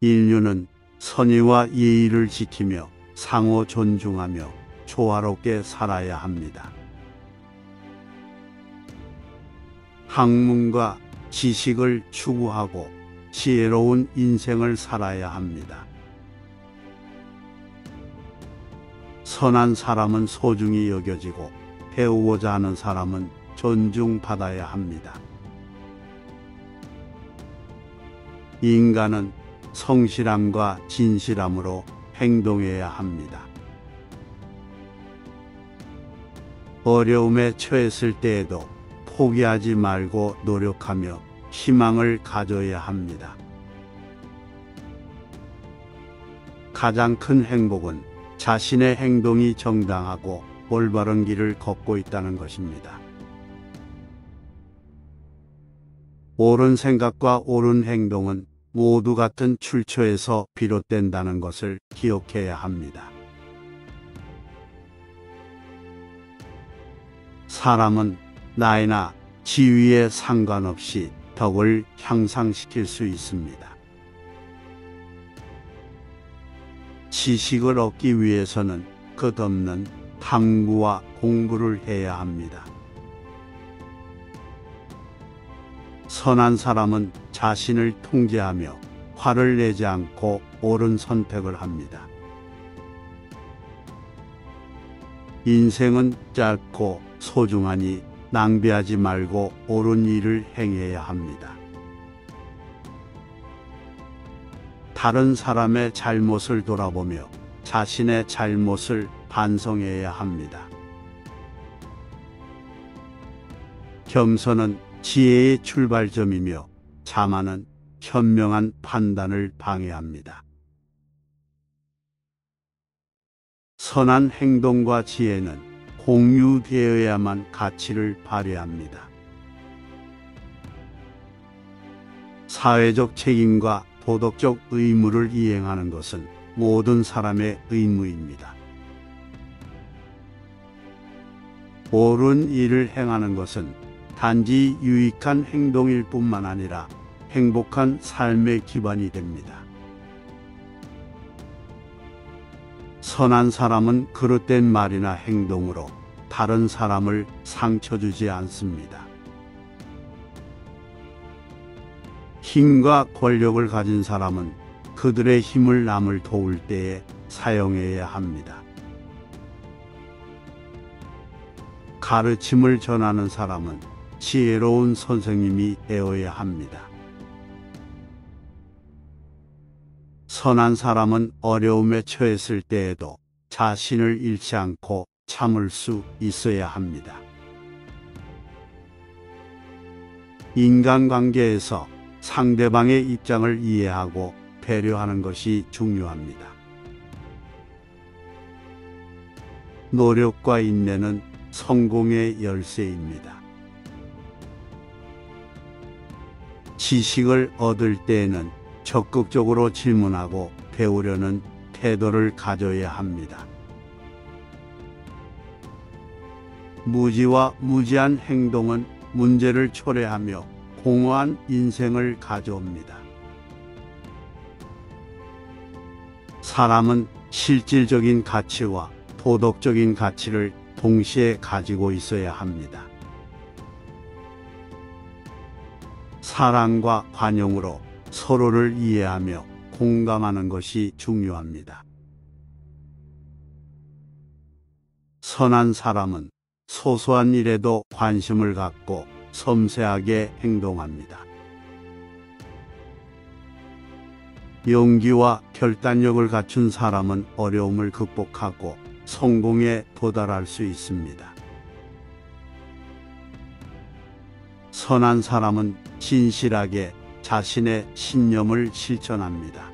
인류는 선의와 예의를 지키며 상호 존중하며 조화롭게 살아야 합니다. 학문과 지식을 추구하고 지혜로운 인생을 살아야 합니다. 선한 사람은 소중히 여겨지고 배우고자 하는 사람은 존중받아야 합니다. 인간은 성실함과 진실함으로 행동해야 합니다. 어려움에 처했을 때에도 포기하지 말고 노력하며 희망을 가져야 합니다. 가장 큰 행복은 자신의 행동이 정당하고 올바른 길을 걷고 있다는 것입니다. 옳은 생각과 옳은 행동은 모두 같은 출처에서 비롯된다는 것을 기억해야 합니다. 사람은 나이나 지위에 상관없이 덕을 향상시킬 수 있습니다. 지식을 얻기 위해서는 끝없는 탐구와 공부를 해야 합니다. 선한 사람은 자신을 통제하며 화를 내지 않고 옳은 선택을 합니다. 인생은 짧고 소중하니 낭비하지 말고 옳은 일을 행해야 합니다. 다른 사람의 잘못을 돌아보며 자신의 잘못을 반성해야 합니다. 겸손은 지혜의 출발점이며 자만은 현명한 판단을 방해합니다. 선한 행동과 지혜는 공유되어야만 가치를 발휘합니다. 사회적 책임과 도덕적 의무를 이행하는 것은 모든 사람의 의무입니다. 옳은 일을 행하는 것은 단지 유익한 행동일 뿐만 아니라 행복한 삶의 기반이 됩니다. 선한 사람은 그릇된 말이나 행동으로 다른 사람을 상처 주지 않습니다. 힘과 권력을 가진 사람은 그들의 힘을 남을 도울 때에 사용해야 합니다. 가르침을 전하는 사람은 지혜로운 선생님이 되어야 합니다. 선한 사람은 어려움에 처했을 때에도 자신을 잃지 않고 참을 수 있어야 합니다. 인간관계에서 상대방의 입장을 이해하고 배려하는 것이 중요합니다. 노력과 인내는 성공의 열쇠입니다. 지식을 얻을 때에는 적극적으로 질문하고 배우려는 태도를 가져야 합니다. 무지와 무지한 행동은 문제를 초래하며 공허한 인생을 가져옵니다. 사람은 실질적인 가치와 도덕적인 가치를 동시에 가지고 있어야 합니다. 사랑과 관용으로 서로를 이해하며 공감하는 것이 중요합니다. 선한 사람은 소소한 일에도 관심을 갖고 섬세하게 행동합니다. 용기와 결단력을 갖춘 사람은 어려움을 극복하고 성공에 도달할 수 있습니다. 선한 사람은 진실하게 자신의 신념을 실천합니다.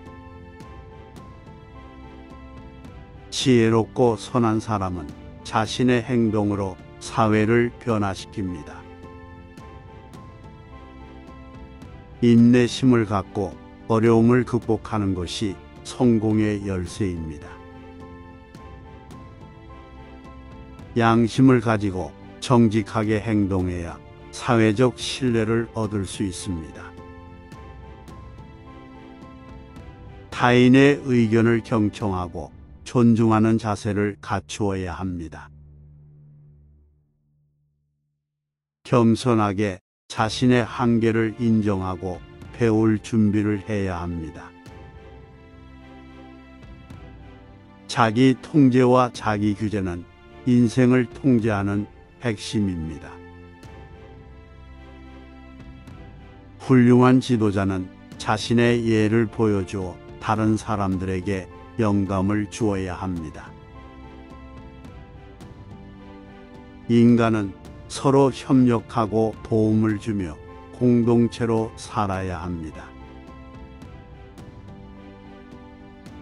지혜롭고 선한 사람은 자신의 행동으로 사회를 변화시킵니다. 인내심을 갖고 어려움을 극복하는 것이 성공의 열쇠입니다. 양심을 가지고 정직하게 행동해야 사회적 신뢰를 얻을 수 있습니다. 타인의 의견을 경청하고 존중하는 자세를 갖추어야 합니다. 겸손하게 자신의 한계를 인정하고 배울 준비를 해야 합니다. 자기 통제와 자기 규제는 인생을 통제하는 핵심입니다. 훌륭한 지도자는 자신의 예를 보여주어 다른 사람들에게 영감을 주어야 합니다. 인간은 서로 협력하고 도움을 주며 공동체로 살아야 합니다.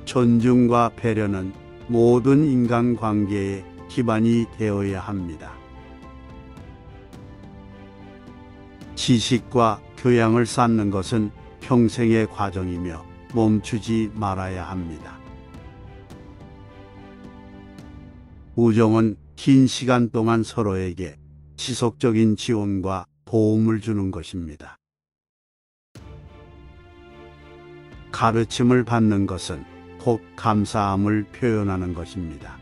존중과 배려는 모든 인간관계의 기반이 되어야 합니다. 지식과 교양을 쌓는 것은 평생의 과정이며 멈추지 말아야 합니다. 우정은 긴 시간 동안 서로에게 지속적인 지원과 도움을 주는 것입니다. 가르침을 받는 것은 곧 감사함을 표현하는 것입니다.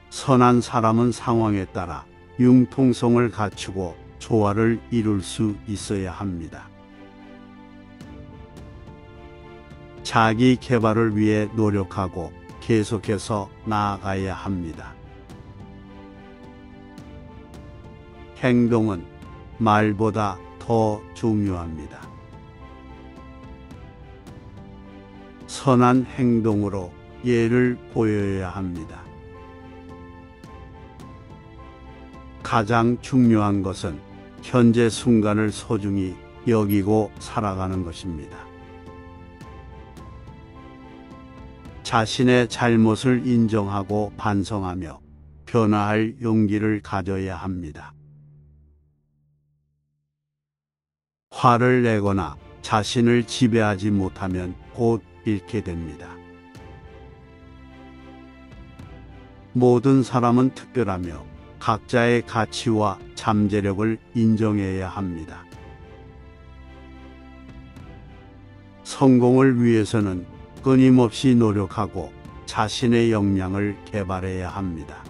선한 사람은 상황에 따라 융통성을 갖추고 조화를 이룰 수 있어야 합니다. 자기 개발을 위해 노력하고 계속해서 나아가야 합니다. 행동은 말보다 더 중요합니다. 선한 행동으로 예를 보여야 합니다. 가장 중요한 것은 현재 순간을 소중히 여기고 살아가는 것입니다. 자신의 잘못을 인정하고 반성하며 변화할 용기를 가져야 합니다. 화를 내거나 자신을 지배하지 못하면 곧 잃게 됩니다. 모든 사람은 특별하며 각자의 가치와 잠재력을 인정해야 합니다. 성공을 위해서는 끊임없이 노력하고 자신의 역량을 개발해야 합니다.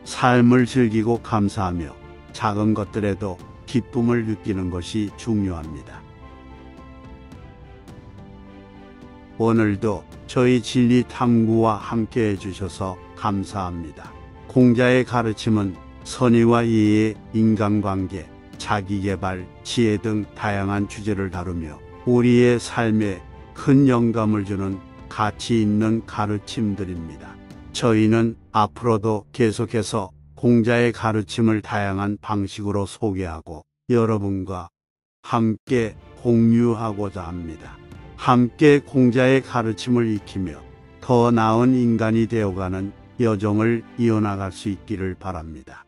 삶을 즐기고 감사하며 작은 것들에도 기쁨을 느끼는 것이 중요합니다. 오늘도 저희 진리 탐구와 함께 해주셔서 감사합니다. 공자의 가르침은 선의와 이해, 인간관계, 자기개발, 지혜 등 다양한 주제를 다루며 우리의 삶에 큰 영감을 주는 가치 있는 가르침들입니다. 저희는 앞으로도 계속해서 공자의 가르침을 다양한 방식으로 소개하고 여러분과 함께 공유하고자 합니다. 함께 공자의 가르침을 익히며 더 나은 인간이 되어가는 여정을 이어나갈 수 있기를 바랍니다.